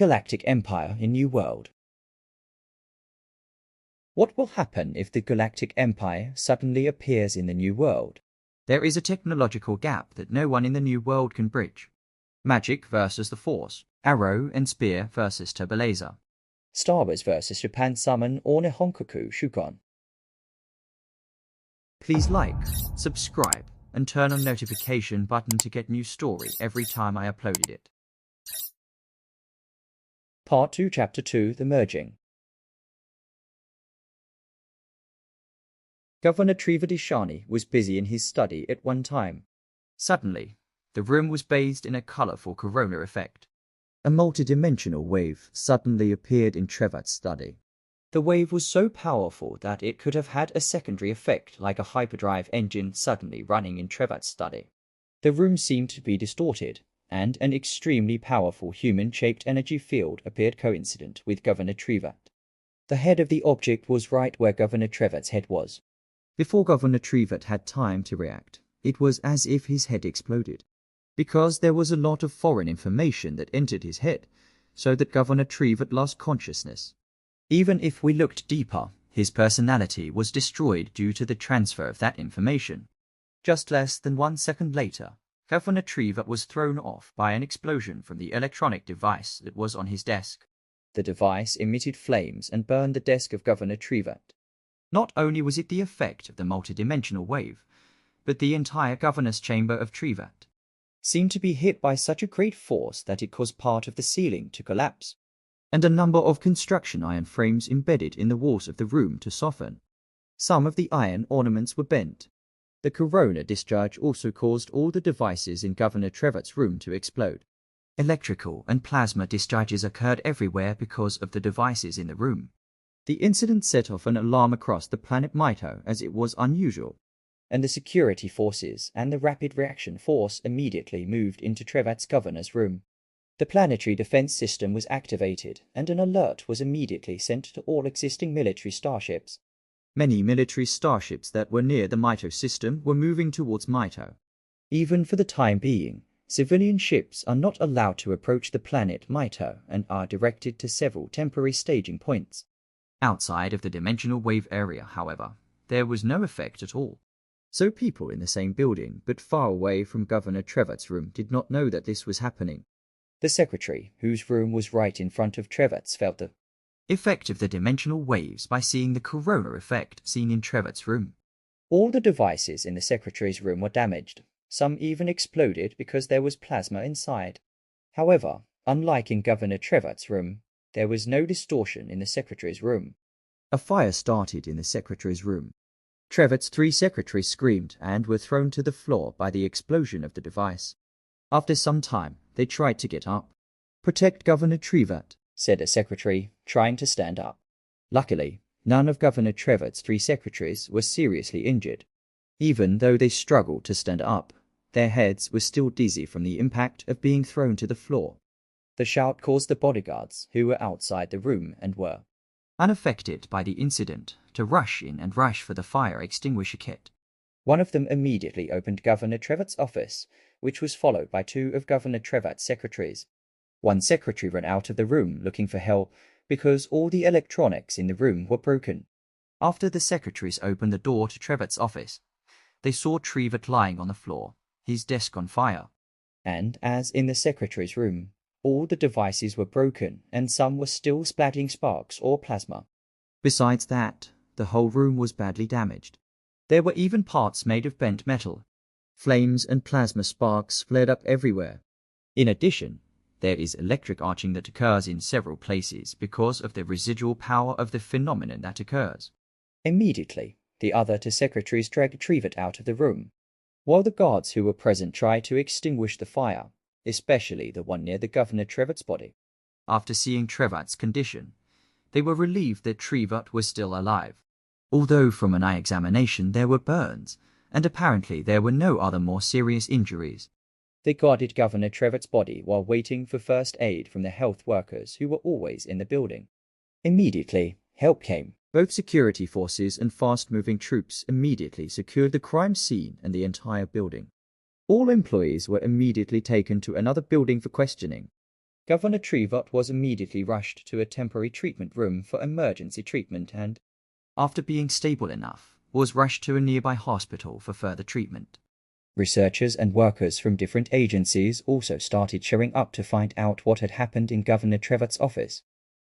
Galactic Empire in New World. What will happen if the Galactic Empire suddenly appears in the New World? There is a technological gap that no one in the New World can bridge. Magic versus the Force. Arrow and spear versus turbolaser. Starwars versus Japan summon or Nihonkaku Shoukan. Please like, subscribe, and turn on notification button to get new story every time I uploaded it. Part 2, Chapter 2, The Merging. Governor Trivadishani was busy in his study at one time. Suddenly, the room was bathed in a colorful corona effect. A multidimensional wave suddenly appeared in Trevat's study. The wave was so powerful that it could have had a secondary effect like a hyperdrive engine suddenly running in Trevat's study. The room seemed to be distorted, and an extremely powerful human-shaped energy field appeared coincident with Governor Trevat. The head of the object was right where Governor Trevat's head was. Before Governor Trevat had time to react, it was as if his head exploded. Because there was a lot of foreign information that entered his head, so that Governor Trevat lost consciousness. Even if we looked deeper, his personality was destroyed due to the transfer of that information. Just less than 1 second later, Governor Trevat was thrown off by an explosion from the electronic device that was on his desk. The device emitted flames and burned the desk of Governor Trevat. Not only was it the effect of the multidimensional wave, but the entire governor's chamber of Trevat seemed to be hit by such a great force that it caused part of the ceiling to collapse, and a number of construction iron frames embedded in the walls of the room to soften. Some of the iron ornaments were bent. The corona discharge also caused all the devices in Governor Trevat's room to explode. Electrical and plasma discharges occurred everywhere because of the devices in the room. The incident set off an alarm across the planet Mito as it was unusual, and the security forces and the rapid reaction force immediately moved into Trevat's governor's room. The planetary defense system was activated, and an alert was immediately sent to all existing military starships. Many military starships that were near the Mito system were moving towards Mito. Even for the time being, civilian ships are not allowed to approach the planet Mito and are directed to several temporary staging points. Outside of the dimensional wave area, however, there was no effect at all. So people in the same building, but far away from Governor Trevat's room, did not know that this was happening. The secretary, whose room was right in front of Trevat's, felt the effect of the dimensional waves by seeing the corona effect seen in Trevat's room. All the devices in the secretary's room were damaged. Some even exploded because there was plasma inside. However, unlike in Governor Trevat's room, there was no distortion in the secretary's room. A fire started in the secretary's room. Trevat's 3 secretaries screamed and were thrown to the floor by the explosion of the device. After some time, they tried to get up. "Protect Governor Trevat," said a secretary, trying to stand up. Luckily, none of Governor Trevat's 3 secretaries were seriously injured. Even though they struggled to stand up, their heads were still dizzy from the impact of being thrown to the floor. The shout caused the bodyguards, who were outside the room and were unaffected by the incident, to rush in and rush for the fire extinguisher kit. One of them immediately opened Governor Trevat's office, which was followed by 2 of Governor Trevat's secretaries. One secretary ran out of the room looking for help because all the electronics in the room were broken. After the secretaries opened the door to Trevat's office, they saw Trevat lying on the floor, his desk on fire. And, as in the secretary's room, all the devices were broken and some were still splatting sparks or plasma. Besides that, the whole room was badly damaged. There were even parts made of bent metal. Flames and plasma sparks flared up everywhere. In addition, there is electric arcing that occurs in several places because of the residual power of the phenomenon that occurs. Immediately, the other 2 secretaries dragged Trevat out of the room, while the guards who were present tried to extinguish the fire, especially the one near the Governor Trevat's body. After seeing Trevat's condition, they were relieved that Trevat was still alive. Although from an eye examination there were burns, and apparently there were no other more serious injuries. They guarded Governor Trevat's body while waiting for first aid from the health workers who were always in the building. Immediately, help came. Both security forces and fast-moving troops immediately secured the crime scene and the entire building. All employees were immediately taken to another building for questioning. Governor Trevat was immediately rushed to a temporary treatment room for emergency treatment and, after being stable enough, was rushed to a nearby hospital for further treatment. researchers and workers from different agencies also started showing up to find out what had happened in Governor Trevat's office.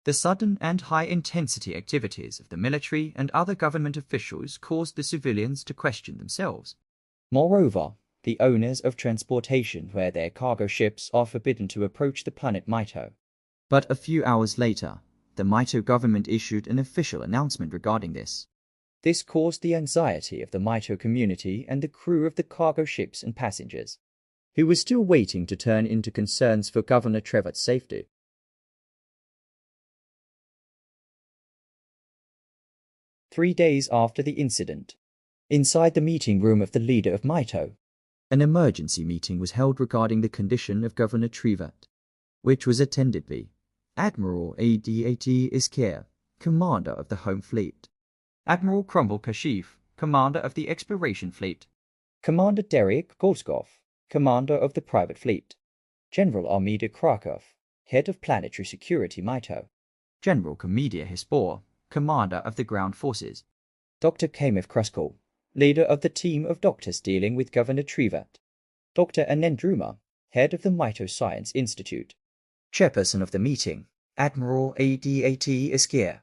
The sudden and high-intensity activities of the military and other government officials caused the civilians to question themselves. Moreover, the owners of transportation where their cargo ships are forbidden to approach the planet Mito. But a few hours later, the Mito government issued an official announcement regarding this. This caused the anxiety of the Mito community and the crew of the cargo ships and passengers, who were still waiting to turn into concerns for Governor Trevat's safety. Three days after the incident, inside the meeting room of the leader of Mito, An emergency meeting was held regarding the condition of Governor Trevat, which was attended by Admiral Adat Isker, commander of the Home Fleet, Admiral Crumble Kashif, commander of the Exploration Fleet, Commander Derek Golskov, commander of the Private Fleet, General Armida Krakow, head of Planetary Security Mito, General Komedia Hispor, commander of the Ground Forces, Dr. Kamev Kruskal, leader of the team of doctors dealing with Governor Trevat, Dr. Anendruma, head of the Mito Science Institute, chairperson of the meeting, Admiral Adat Isker.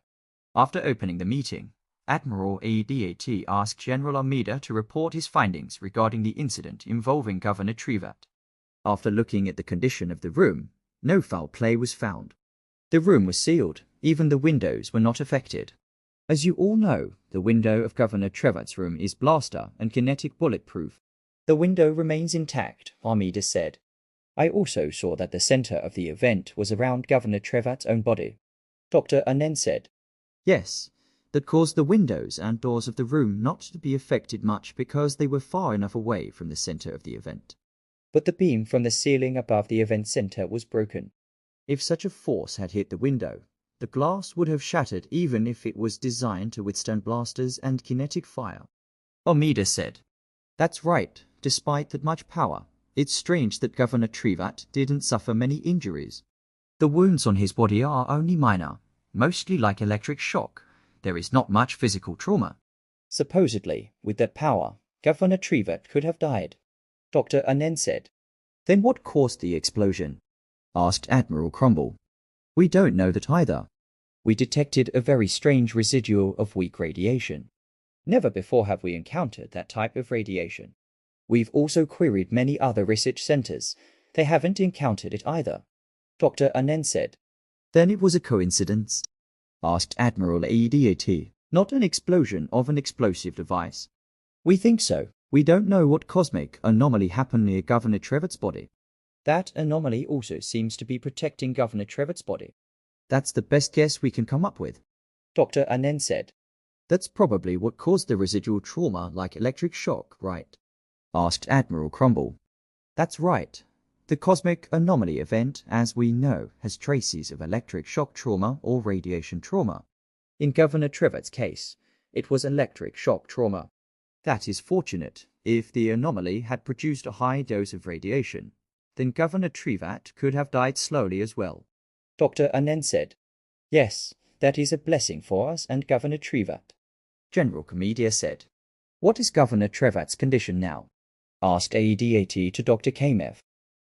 After opening the meeting, Admiral Adat asked General Armida to report his findings regarding the incident involving Governor Trevat. After looking at the condition of the room, no foul play was found. The room was sealed, even the windows were not affected. As you all know, the window of Governor Trevat's room is blaster and kinetic bulletproof. The window remains intact, Armida said. I also saw that the center of the event was around Governor Trevat's own body. Dr. Anen said. Yes, that caused the windows and doors of the room not to be affected much because they were far enough away from the center of the event. But the beam from the ceiling above the event center was broken. If such a force had hit the window, the glass would have shattered even if it was designed to withstand blasters and kinetic fire. Armida said. That's right, despite that much power. It's strange that Governor Trevat didn't suffer many injuries. The wounds on his body are only minor, mostly like electric shock. There is not much physical trauma. Supposedly, with that power, Governor Trevat could have died, Dr. Anen said. Then what caused the explosion? Asked Admiral Crumble. We don't know that either. We detected a very strange residual of weak radiation. Never before have we encountered that type of radiation. We've also queried many other research centers. They haven't encountered it either, Dr. Anen said. Then it was a coincidence? Asked Admiral Adat. Not an explosion of an explosive device. We think so. We don't know what cosmic anomaly happened near Governor Trevat's body. That anomaly also seems to be protecting Governor Trevat's body. That's the best guess we can come up with, Dr. Anen said. That's probably what caused the residual trauma like electric shock, right? Asked Admiral Crumble. That's right. The cosmic anomaly event, as we know, has traces of electric shock trauma or radiation trauma. In Governor Trevat's case, it was electric shock trauma. That is fortunate. If the anomaly had produced a high dose of radiation, then Governor Trevat could have died slowly as well, Dr. Anen said. Yes, that is a blessing for us and Governor Trevat, General Komedia said. What is Governor Trevat's condition now? Asked Adat to Dr. Kamev.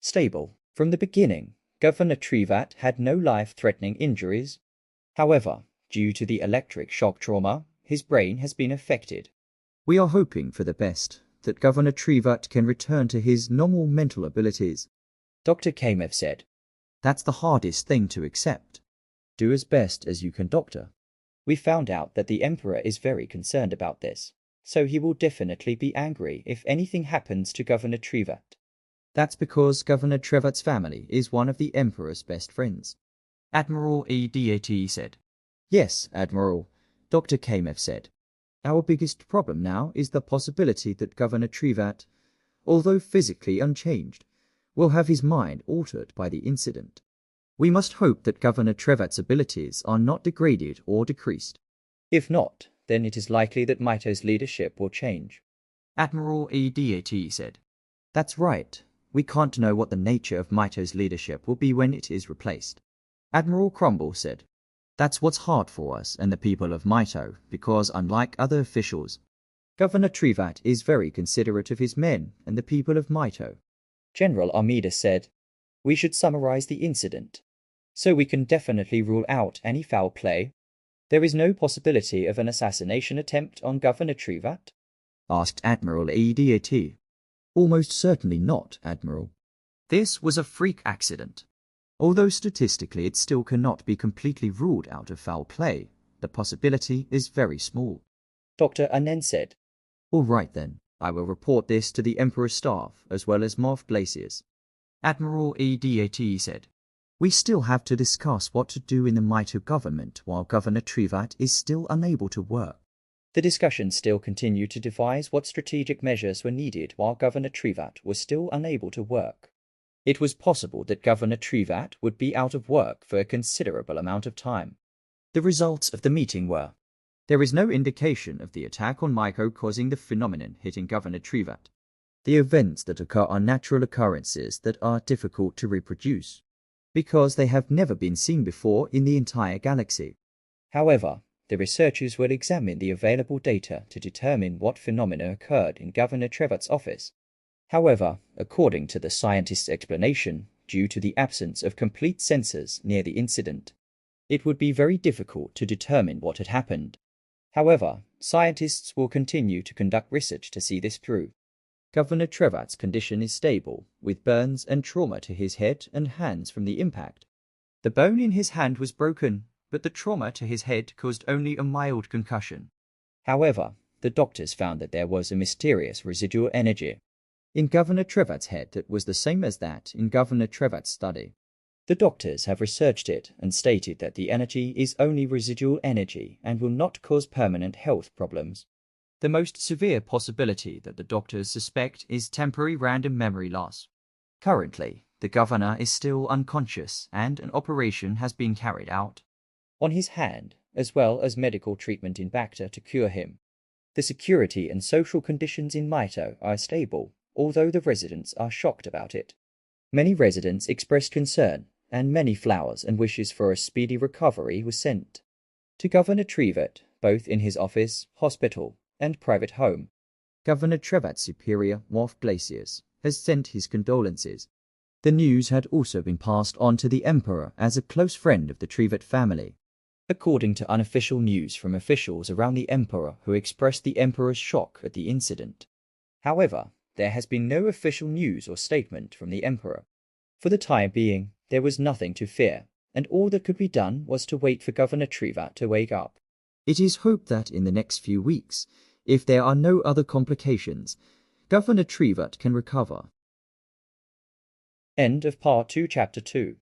Stable. From the beginning, Governor Trevat had no life-threatening injuries. However, due to the electric shock trauma, his brain has been affected. We are hoping for the best, that Governor Trevat can return to his normal mental abilities, Dr. Kamev said. That's the hardest thing to accept. Do as best as you can, Doctor. We found out that the Emperor is very concerned about this, so he will definitely be angry if anything happens to Governor Trevat. That's because Governor Trevat's family is one of the Emperor's best friends, Admiral Adat said. Yes, Admiral, Dr. Kamev said. Our biggest problem now is the possibility that Governor Trevat, although physically unchanged, will have his mind altered by the incident. We must hope that Governor Trevat's abilities are not degraded or decreased. If not, then it is likely that Mito's leadership will change, Admiral Adat said. That's right. We can't know what the nature of Mito's leadership will be when it is replaced. Admiral Crumble said, "That's what's hard for us and the people of Mito, because unlike other officials, Governor Trivat is very considerate of his men and the people of Mito." General Armida said, "We should summarize the incident, so we can definitely rule out any foul play. There is no possibility of an assassination attempt on Governor Trivat?" asked Admiral EDAT. "Almost certainly not, Admiral. This was a freak accident. Although statistically it still cannot be completely ruled out of foul play, the possibility is very small." Dr. Anen said, "All right then, I will report this to the Emperor's staff as well as Morph Glaciers." Admiral EDAT said, "We still have to discuss what to do in the Mito government while Governor Trivat is still unable to work." The discussion still continued to devise what strategic measures were needed while Governor Trivat was still unable to work. It was possible that Governor Trivat would be out of work for a considerable amount of time. The results of the meeting were: there is no indication of the attack on Miko causing the phenomenon hitting Governor Trivat. The events that occur are natural occurrences that are difficult to reproduce, because they have never been seen before in the entire galaxy. However, the researchers will examine the available data to determine what phenomena occurred in Governor Trivat's office. However, according to the scientist's explanation, due to the absence of complete sensors near the incident, it would be very difficult to determine what had happened. However, scientists will continue to conduct research to see this through. Governor Trivat's condition is stable, with burns and trauma to his head and hands from the impact. The bone in his hand was broken, but the trauma to his head caused only a mild concussion. However, the doctors found that there was a mysterious residual energy in Governor Trivat's head that was the same as that in Governor Trivat's study. The doctors have researched it and stated that the energy is only residual energy and will not cause permanent health problems. The most severe possibility that the doctors suspect is temporary random memory loss. Currently, the governor is still unconscious and an operation has been carried out on his hand, as well as medical treatment in Bacta to cure him. The security and social conditions in Mito are stable, although the residents are shocked about it. Many residents expressed concern, and many flowers and wishes for a speedy recovery were sent to Governor Trivat, both in his office, hospital, and private home. Governor Trivat's superior, Morph Glaciers, has sent his condolences. The news had also been passed on to the Emperor as a close friend of the Trivat family. According to unofficial news from officials around the Emperor who expressed the Emperor's shock at the incident. However, there has been no official news or statement from the Emperor. For the time being, there was nothing to fear, and all that could be done was to wait for Governor Trivat to wake up. It is hoped that in the next few weeks, if there are no other complications, Governor Trivat can recover. End of Part 2, Chapter 2.